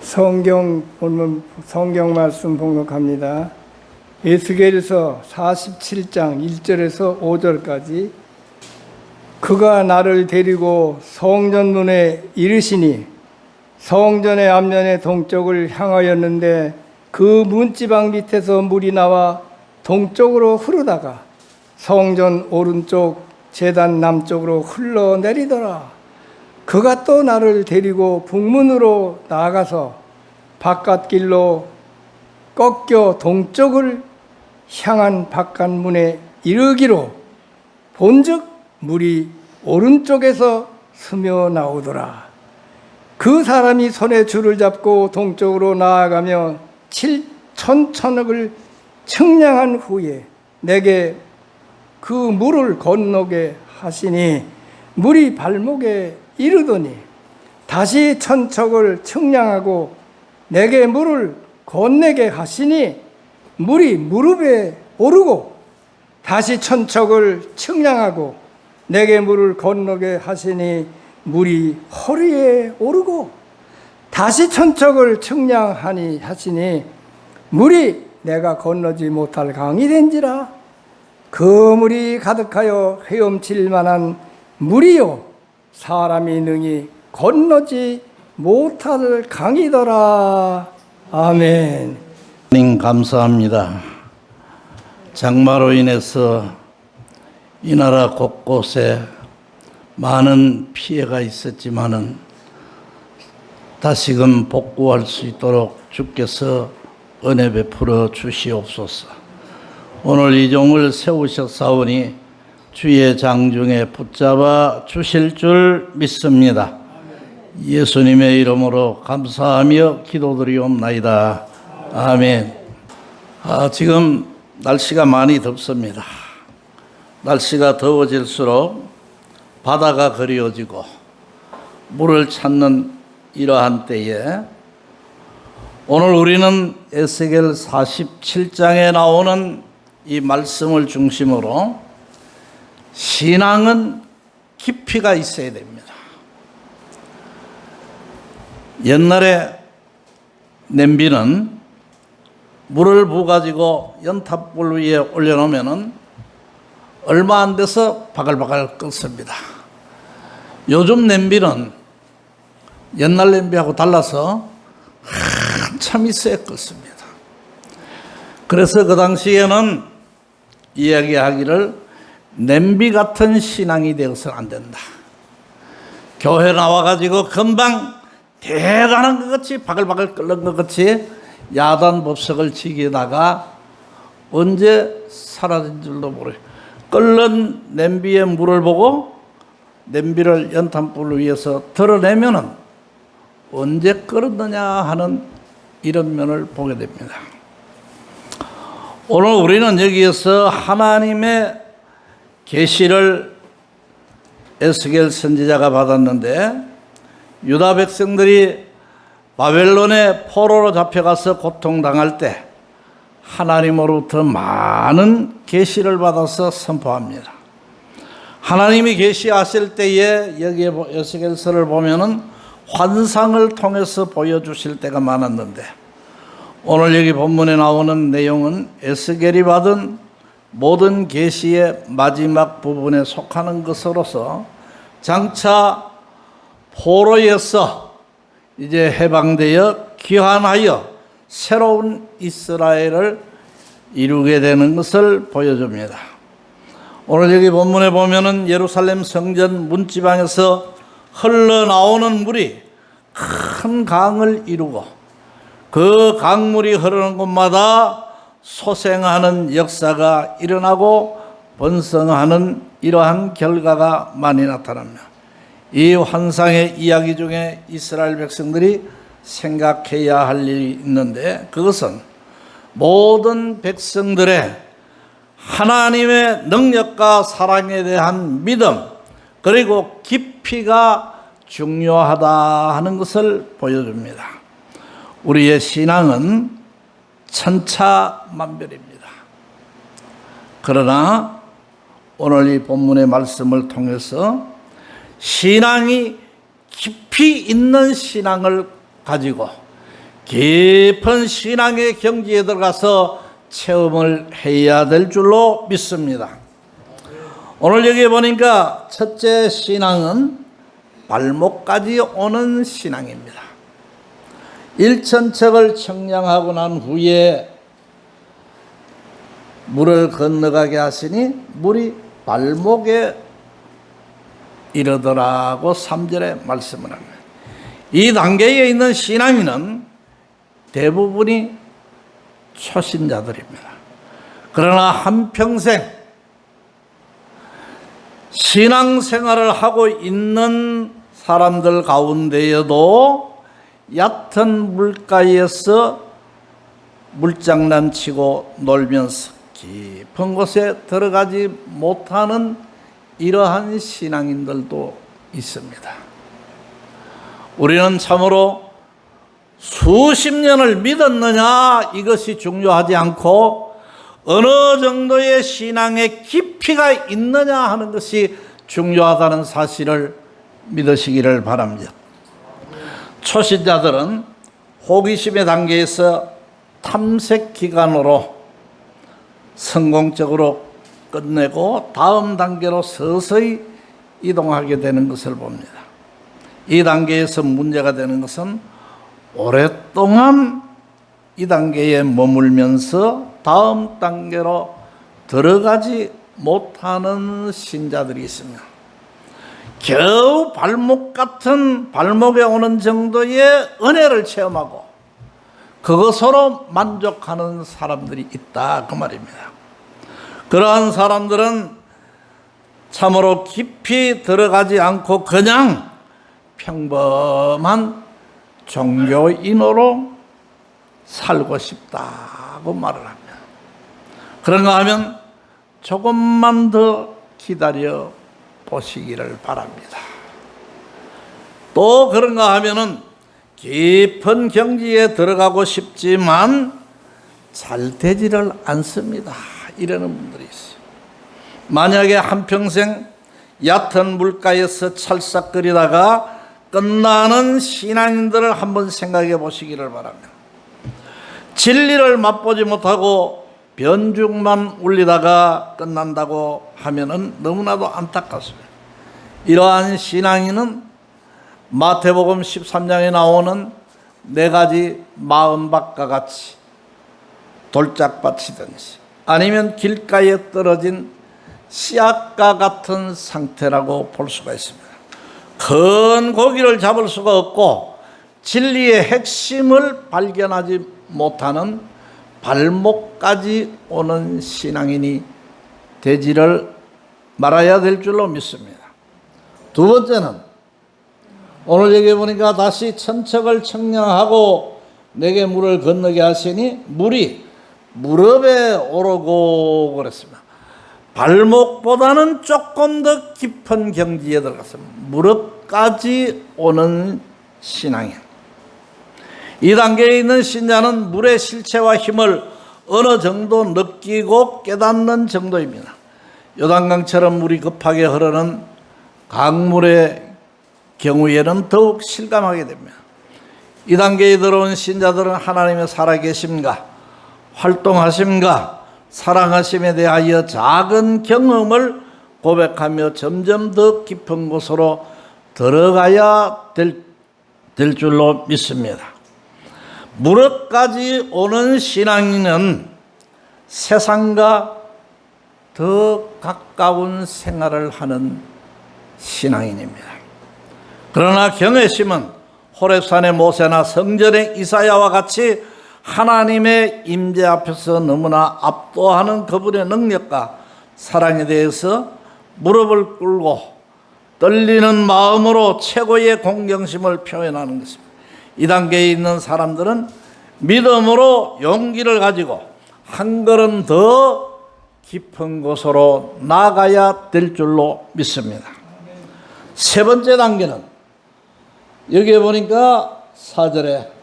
성경 말씀 봉독합니다. 에스겔서 47장 1절에서 5절까지. 그가 나를 데리고 성전 문에 이르시니 성전의 앞면의 동쪽을 향하였는데 그 문지방 밑에서 물이 나와 동쪽으로 흐르다가 성전 오른쪽 제단 남쪽으로 흘러내리더라. 그가 또 나를 데리고 북문으로 나아가서 바깥길로 꺾여 동쪽을 향한 바깥문에 이르기로 본즉 물이 오른쪽에서 스며 나오더라. 그 사람이 손에 줄을 잡고 동쪽으로 나아가며 7천천억을 측량한 후에 내게 그 물을 건너게 하시니 물이 발목에 이르더니 다시 천척을 측량하고 내게 물을 건네게 하시니 물이 무릎에 오르고 다시 천척을 측량하고 내게 물을 건너게 하시니 물이 허리에 오르고 다시 천척을 측량하니 하시니 물이 내가 건너지 못할 강이 된지라. 그 물이 가득하여 헤엄칠 만한 물이요 사람이 능히 건너지 못할 강이더라. 아멘. 하나님 감사합니다. 장마로 인해서 이 나라 곳곳에 많은 피해가 있었지만은 다시금 복구할 수 있도록 주께서 은혜 베풀어 주시옵소서. 오늘 이 종을 세우셨사오니 주의 장중에 붙잡아 주실 줄 믿습니다. 예수님의 이름으로 감사하며 기도드리옵나이다. 아멘. 지금 날씨가 많이 덥습니다. 날씨가 더워질수록 바다가 그리워지고 물을 찾는 이러한 때에 오늘 우리는 에스겔 47장에 나오는 이 말씀을 중심으로 신앙은 깊이가 있어야 됩니다. 옛날에 냄비는 물을 부어가지고 연탄불 위에 올려놓으면 얼마 안 돼서 바글바글 끓습니다. 요즘 냄비는 옛날 냄비하고 달라서 한참 있어야 끓습니다. 그래서 그 당시에는 이야기하기를 냄비 같은 신앙이 되어서는 안 된다. 교회 나와가지고 금방 대단한 것 같이 바글바글 끓는 것 같이 야단법석을 지기다가 언제 사라진 줄도 모르요. 끓는 냄비에 물을 보고 냄비를 연탄불 위에서 드러내면은 언제 끓었느냐 하는 이런 면을 보게 됩니다. 오늘 우리는 여기에서 하나님의 계시를 에스겔 선지자가 받았는데 유다 백성들이 바벨론의 포로로 잡혀가서 고통당할 때 하나님으로부터 많은 계시를 받아서 선포합니다. 하나님이 계시하실 때에 여기에 에스겔서를 보면은 환상을 통해서 보여주실 때가 많았는데 오늘 여기 본문에 나오는 내용은 에스겔이 받은 모든 계시의 마지막 부분에 속하는 것으로서 장차 포로에서 이제 해방되어 귀환하여 새로운 이스라엘을 이루게 되는 것을 보여줍니다. 오늘 여기 본문에 보면은 예루살렘 성전 문지방에서 흘러나오는 물이 큰 강을 이루고 그 강물이 흐르는 곳마다 소생하는 역사가 일어나고 번성하는 이러한 결과가 많이 나타납니다. 이 환상의 이야기 중에 이스라엘 백성들이 생각해야 할 일이 있는데 그것은 모든 백성들의 하나님의 능력과 사랑에 대한 믿음 그리고 깊이가 중요하다 하는 것을 보여줍니다. 우리의 신앙은 천차만별입니다. 그러나 오늘 이 본문의 말씀을 통해서 신앙이 깊이 있는 신앙을 가지고 깊은 신앙의 경지에 들어가서 체험을 해야 될 줄로 믿습니다. 오늘 여기 보니까 첫째 신앙은 발목까지 오는 신앙입니다. 일천척을 청량하고 난 후에 물을 건너가게 하시니 물이 발목에 이르더라고 3절에 말씀을 합니다. 이 단계에 있는 신앙인은 대부분이 초신자들입니다. 그러나 한평생 신앙생활을 하고 있는 사람들 가운데에도 얕은 물가에서 물장난치고 놀면서 깊은 곳에 들어가지 못하는 이러한 신앙인들도 있습니다. 우리는 참으로 수십 년을 믿었느냐 이것이 중요하지 않고 어느 정도의 신앙의 깊이가 있느냐 하는 것이 중요하다는 사실을 믿으시기를 바랍니다. 초신자들은 호기심의 단계에서 탐색 기간으로 성공적으로 끝내고 다음 단계로 서서히 이동하게 되는 것을 봅니다. 이 단계에서 문제가 되는 것은 오랫동안 이 단계에 머물면서 다음 단계로 들어가지 못하는 신자들이 있습니다. 겨우 발목 같은 발목에 오는 정도의 은혜를 체험하고 그것으로 만족하는 사람들이 있다 그 말입니다. 그러한 사람들은 참으로 깊이 들어가지 않고 그냥 평범한 종교인으로 살고 싶다고 말을 합니다. 그런가 하면 조금만 더 기다려 보시기를 바랍니다. 또 그런가 하면은 깊은 경지에 들어가고 싶지만 잘 되지를 않습니다. 이러는 분들이 있어요. 만약에 한평생 얕은 물가에서 찰싹거리다가 끝나는 신앙인들을 한번 생각해 보시기를 바랍니다. 진리를 맛보지 못하고 변죽만 울리다가 끝난다고 하면은 너무나도 안타깝습니다. 이러한 신앙인은 마태복음 13장에 나오는 4가지 마음밭과 같이 돌짝밭이든지 아니면 길가에 떨어진 씨앗과 같은 상태라고 볼 수가 있습니다. 큰 고기를 잡을 수가 없고 진리의 핵심을 발견하지 못하는 발목까지 오는 신앙인이 되지를 말아야 될 줄로 믿습니다. 두 번째는 오늘 여기 보니까 다시 천척을 청량하고 내게 물을 건너게 하시니 물이 무릎에 오르고 그랬습니다. 발목보다는 조금 더 깊은 경지에 들어갔습니다. 무릎까지 오는 신앙인. 이 단계에 있는 신자는 물의 실체와 힘을 어느 정도 느끼고 깨닫는 정도입니다. 요단강처럼 물이 급하게 흐르는 강물의 경우에는 더욱 실감하게 됩니다. 이 단계에 들어온 신자들은 하나님의 살아계심과 활동하심과 사랑하심에 대하여 작은 경험을 고백하며 점점 더 깊은 곳으로 들어가야 될 줄로 믿습니다. 무릎까지 오는 신앙인은 세상과 더 가까운 생활을 하는 신앙인입니다. 그러나 경외심은 호렙산의 모세나 성전의 이사야와 같이 하나님의 임재 앞에서 너무나 압도하는 그분의 능력과 사랑에 대해서 무릎을 꿇고 떨리는 마음으로 최고의 공경심을 표현하는 것입니다. 이 단계에 있는 사람들은 믿음으로 용기를 가지고 한 걸음 더 깊은 곳으로 나아가야 될 줄로 믿습니다. 세 번째 단계는 여기에 보니까 4절에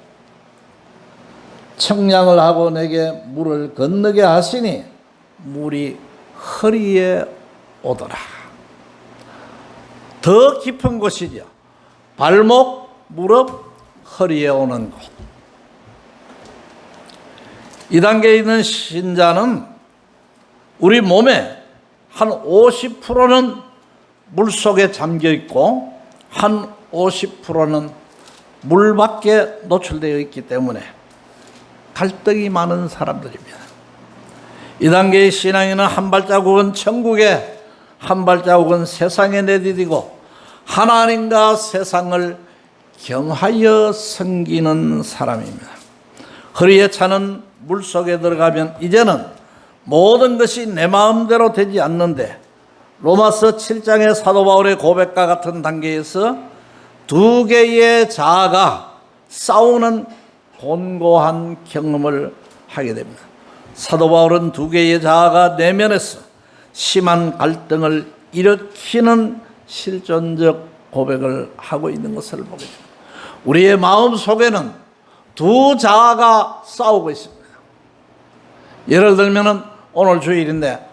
청량을 하고 내게 물을 건너게 하시니 물이 허리에 오더라. 더 깊은 곳이죠. 발목, 무릎, 허리에 오는 곳. 이 단계에 있는 신자는 우리 몸에 한 50%는 물속에 잠겨 있고 한 50%는 물 밖에 노출되어 있기 때문에 갈등이 많은 사람들입니다. 이 단계의 신앙인은 한 발자국은 천국에, 한 발자국은 세상에 내디디고 하나님과 세상을 경하여 섬기는 사람입니다. 허리에 차는 물속에 들어가면 이제는 모든 것이 내 마음대로 되지 않는데, 로마서 7장의 사도 바울의 고백과 같은 단계에서 두 개의 자아가 싸우는 곤고한 경험을 하게 됩니다. 사도 바울은 두 개의 자아가 내면에서 심한 갈등을 일으키는 실존적 고백을 하고 있는 것을 보게 됩니다. 우리의 마음 속에는 두 자아가 싸우고 있습니다. 예를 들면 오늘 주일인데,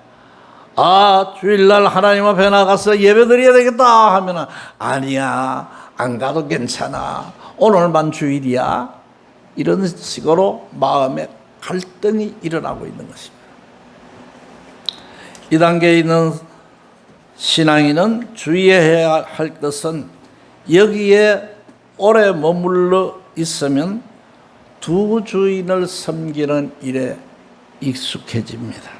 주일날 하나님 앞에 나가서 예배 드려야 되겠다 하면 아니야, 안 가도 괜찮아, 오늘만 주일이야, 이런 식으로 마음에 갈등이 일어나고 있는 것입니다. 이 단계에 있는 신앙인은 주의해야 할 것은 여기에 오래 머물러 있으면 두 주인을 섬기는 일에 익숙해집니다.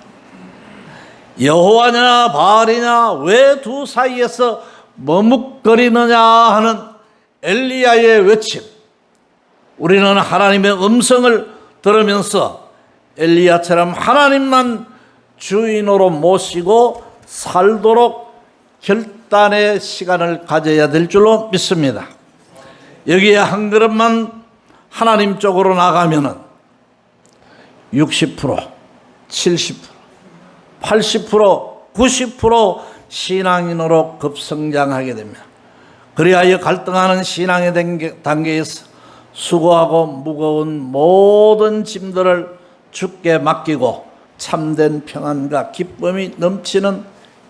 여호와냐 바알이냐 왜 두 사이에서 머뭇거리느냐 하는 엘리야의 외침, 우리는 하나님의 음성을 들으면서 엘리야처럼 하나님만 주인으로 모시고 살도록 결단의 시간을 가져야 될 줄로 믿습니다. 여기에 한 걸음만 하나님 쪽으로 나가면은 60%, 70%, 80%, 90% 신앙인으로 급성장하게 됩니다. 그리하여 갈등하는 신앙의 단계에서 수고하고 무거운 모든 짐들을 주께 맡기고 참된 평안과 기쁨이 넘치는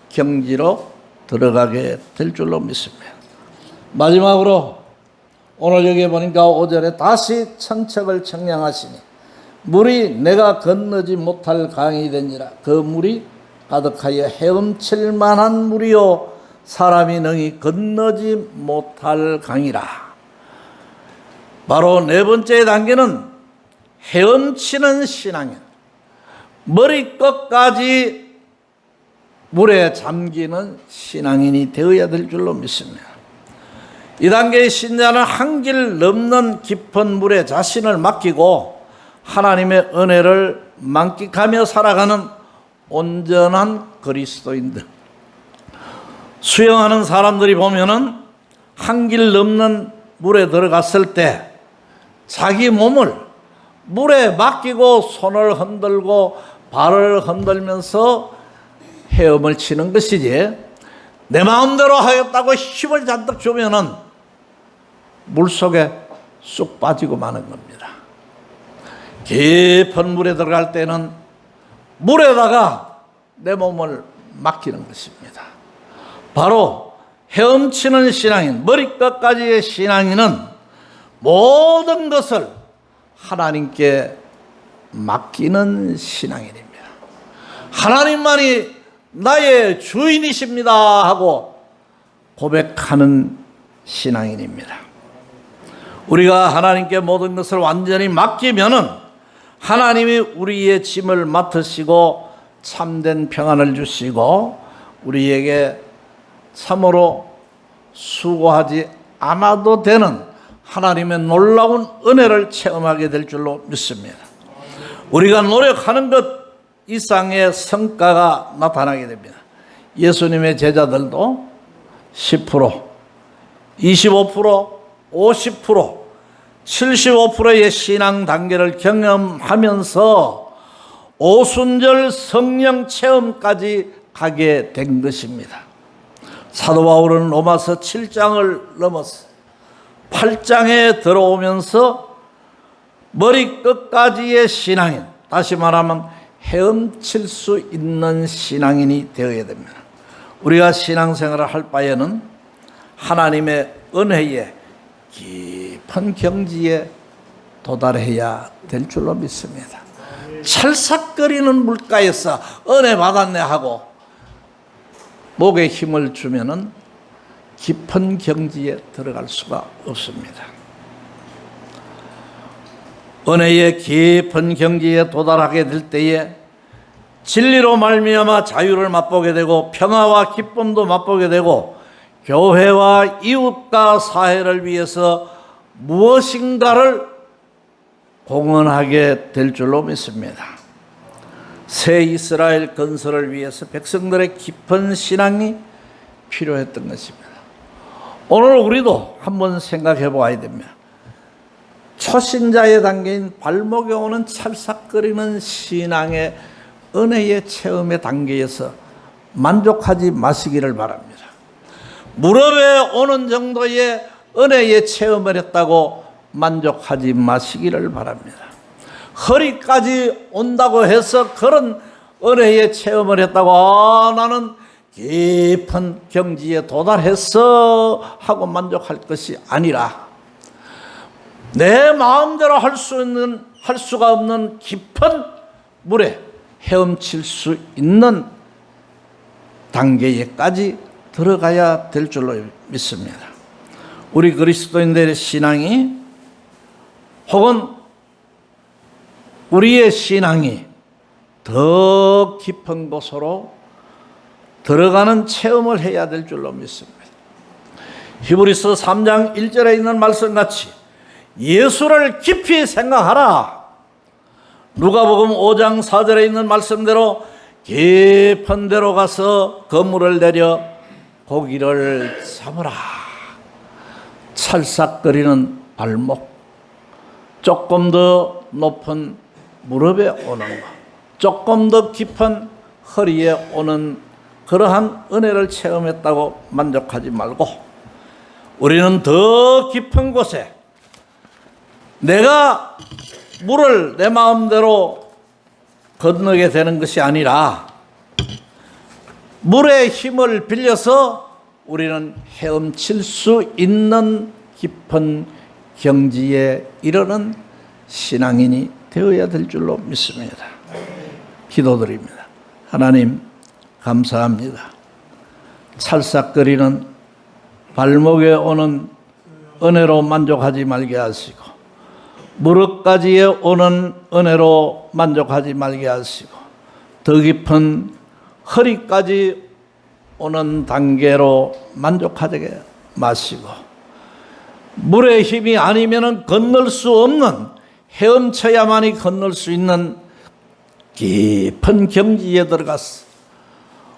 경지로 들어가게 될 줄로 믿습니다. 마지막으로 오늘 여기 보니까 5절에 다시 천척을 청량하시니 물이 내가 건너지 못할 강이 되니라. 그 물이 가득하여 헤엄칠 만한 물이요 사람이 능히 건너지 못할 강이라. 바로 네 번째 단계는 헤엄치는 신앙인, 머리끝까지 물에 잠기는 신앙인이 되어야 될 줄로 믿습니다. 이 단계의 신자는 한 길 넘는 깊은 물에 자신을 맡기고 하나님의 은혜를 만끽하며 살아가는 온전한 그리스도인들. 수영하는 사람들이 보면은 한 길 넘는 물에 들어갔을 때 자기 몸을 물에 맡기고 손을 흔들고 발을 흔들면서 헤엄을 치는 것이지, 내 마음대로 하겠다고 힘을 잔뜩 주면은 물속에 쑥 빠지고 마는 겁니다. 깊은 물에 들어갈 때는 물에다가 내 몸을 맡기는 것입니다. 바로 헤엄치는 신앙인, 머리끝까지의 신앙인은 모든 것을 하나님께 맡기는 신앙인입니다. 하나님만이 나의 주인이십니다 하고 고백하는 신앙인입니다. 우리가 하나님께 모든 것을 완전히 맡기면은 하나님이 우리의 짐을 맡으시고 참된 평안을 주시고 우리에게 참으로 수고하지 않아도 되는 하나님의 놀라운 은혜를 체험하게 될 줄로 믿습니다. 우리가 노력하는 것 이상의 성과가 나타나게 됩니다. 예수님의 제자들도 10%, 25%, 50%, 75%의 신앙 단계를 경험하면서 오순절 성령 체험까지 가게 된 것입니다. 사도 바울은 로마서 7장을 넘어서 8장에 들어오면서 머리끝까지의 신앙인, 다시 말하면 헤엄칠 수 있는 신앙인이 되어야 됩니다. 우리가 신앙생활을 할 바에는 하나님의 은혜에 깊은 경지에 도달해야 될 줄로 믿습니다. 찰싹거리는 물가에서 은혜 받았네 하고 목에 힘을 주면은 깊은 경지에 들어갈 수가 없습니다. 은혜의 깊은 경지에 도달하게 될 때에 진리로 말미암아 자유를 맛보게 되고 평화와 기쁨도 맛보게 되고 교회와 이웃과 사회를 위해서 무엇인가를 공헌하게 될 줄로 믿습니다. 새 이스라엘 건설을 위해서 백성들의 깊은 신앙이 필요했던 것입니다. 오늘 우리도 한번 생각해 보아야 됩니다. 초신자의 단계인 발목에 오는 찰싹거리는 신앙의 은혜의 체험의 단계에서 만족하지 마시기를 바랍니다. 무릎에 오는 정도의 은혜의 체험을 했다고 만족하지 마시기를 바랍니다. 허리까지 온다고 해서 그런 은혜의 체험을 했다고 나는 깊은 경지에 도달했어 하고 만족할 것이 아니라 내 마음대로 할 수가 없는 깊은 물에 헤엄칠 수 있는 단계에까지 들어가야 될 줄로 믿습니다. 우리 그리스도인들의 신앙이 혹은 우리의 신앙이 더 깊은 곳으로 들어가는 체험을 해야 될 줄로 믿습니다. 히브리서 3장 1절에 있는 말씀같이 예수를 깊이 생각하라. 누가복음 5장 4절에 있는 말씀대로 깊은 데로 가서 그물을 내려 고기를 잡으라. 찰싹거리는 발목, 조금 더 높은 무릎에 오는 것, 조금 더 깊은 허리에 오는 그러한 은혜를 체험했다고 만족하지 말고 우리는 더 깊은 곳에 내가 물을 내 마음대로 건너게 되는 것이 아니라 물의 힘을 빌려서 우리는 헤엄칠 수 있는 깊은 경지에 이르는 신앙인이 되어야 될 줄로 믿습니다. 기도드립니다. 하나님 감사합니다. 찰싹거리는 발목에 오는 은혜로 만족하지 말게 하시고 무릎까지에 오는 은혜로 만족하지 말게 하시고 더 깊은 허리까지 오는 단계로 만족하게 마시고 물의 힘이 아니면 건널 수 없는 헤엄쳐야만이 건널 수 있는 깊은 경지에 들어갔어.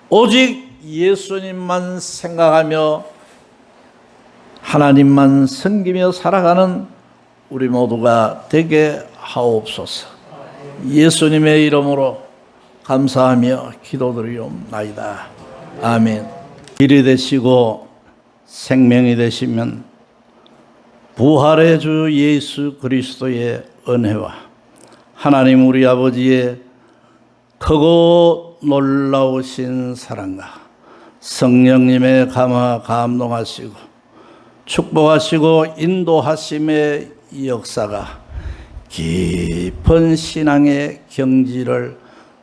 오직 예수님만 생각하며 하나님만 섬기며 살아가는 우리 모두가 되게 하옵소서. 예수님의 이름으로 감사하며 기도드리옵나이다. 아멘. 길이 되시고 생명이 되시면 부활의 주 예수 그리스도의 은혜와 하나님 우리 아버지의 크고 놀라우신 사랑과 성령님의 감화 감동하시고 축복하시고 인도하심의 역사가 깊은 신앙의 경지를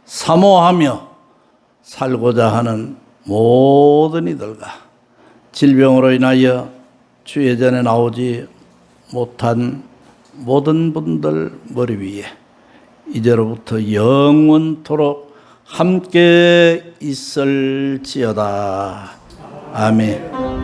사모하며 살고자 하는 모든 이들과 질병으로 인하여 주 예전에 나오지 못한 모든 분들 머리 위에 이제로부터 영원토록 함께 있을지어다. 아멘.